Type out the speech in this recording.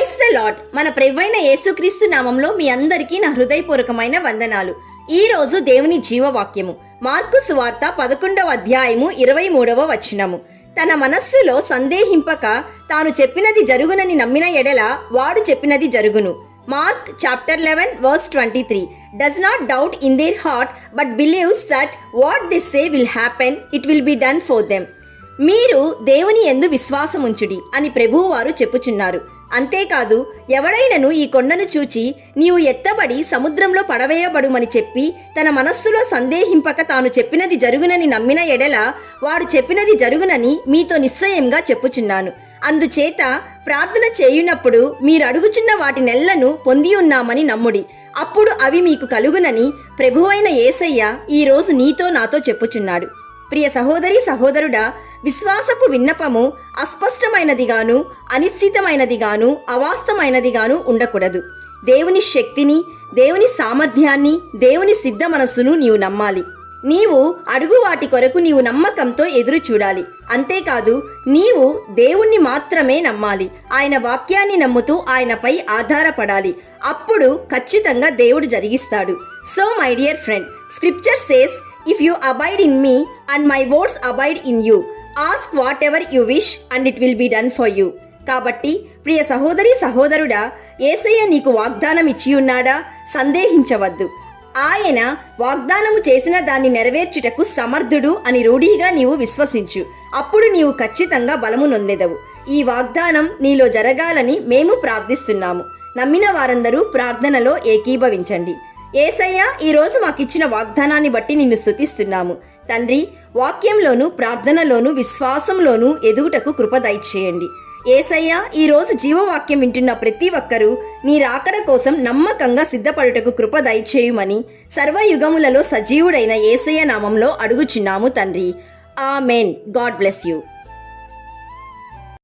Praise the lord. మన ప్రభువైన యేసుక్రీస్తు నామంలో మీ అందరికీ నా హృదయపూర్వకమైన వందనాలు. ఈ రోజు దేవుని జీవవాక్యము మార్కు సువార్త 11వ అధ్యాయము 23వ వచనము. తన మనస్సులో సందేహింపక తాను చెప్పినది జరుగునని నమ్మిన ఎడల వాడు చెప్పినది జరుగును. Mark chapter 11 verse 23. Does not doubt in their heart but believes that what they say will happen, it will be done for them. మీరు దేవుని యందు విశ్వాసముంచుడి అని ప్రభువు వారు చెప్పుచున్నారు. అంతేకాదు, ఎవడైనను ఈ కొండను చూచి నీవు ఎత్తబడి సముద్రంలో పడవేయబడుమని చెప్పి తన మనస్సులో సందేహింపక తాను చెప్పినది జరుగునని నమ్మిన ఎడల వాడు చెప్పినది జరుగునని మీతో నిశ్చయంగా చెప్పుచున్నాను. అందుచేత ప్రార్థన చేయునప్పుడు మీరు అడుగుచున్న వాటినెల్లను పొంది ఉన్నామని నమ్ముడి, అప్పుడు అవి మీకు కలుగునని ప్రభువైన యేసయ్య ఈరోజు నీతో నాతో చెప్పుచున్నాడు. ప్రియ సహోదరి సహోదరుడా, విశ్వాసపు విన్నపము అస్పష్టమైనదిగాను, అనిశ్చితమైనదిగాను, అవాస్తవమైనదిగాను ఉండకూడదు. దేవుని శక్తిని, దేవుని సామర్థ్యాన్ని, దేవుని సిద్ధ మనస్సును నీవు నమ్మాలి. నీవు అడుగు వాటి కొరకు నీవు నమ్మకంతో ఎదురు చూడాలి. అంతేకాదు, నీవు దేవుణ్ణి మాత్రమే నమ్మాలి. ఆయన వాక్యాన్ని నమ్ముతూ ఆయనపై ఆధారపడాలి. అప్పుడు ఖచ్చితంగా దేవుడు జరిగిస్తాడు. So my dear friend, scripture says, if you abide in me and my words abide in you, ask whatever you wish and it will be done for you. కాబట్టి ప్రియ సహోదరి సహోదరుడా, యేసయ్య నీకు వాగ్దానం ఇచ్చి ఉన్నాడా? సందేహించవద్దు. ఆయన వాగ్దానము చేసిన దాన్ని నెరవేర్చుటకు సమర్థుడు అని రూఢిగా నీవు విశ్వసించు. అప్పుడు నీవు ఖచ్చితంగా బలము నొందెదవు. ఈ వాగ్దానం నీలో జరగాలని మేము ప్రార్థిస్తున్నాము. నమ్మిన వారందరూ ప్రార్థనలో ఏకీభవించండి. యేసయ్య, ఈరోజు మాకిచ్చిన వాగ్దానాన్ని బట్టి నిన్ను స్తుతిస్తున్నాము. తండ్రి, వాక్యంలోను, ప్రార్థనలోను, విశ్వాసంలోను ఎదుగుటకు కృప దయచేయండి. యేసయ్య, ఈరోజు జీవవాక్యం వింటున్న ప్రతి ఒక్కరూ నీ రాకడ కోసం నమ్మకంగా సిద్ధపడుటకు కృప దయచేయుమని సర్వయుగములలో సజీవుడైన యేసయ్య నామంలో అడుగుచున్నాము తండ్రి. ఆమెన్. God bless you.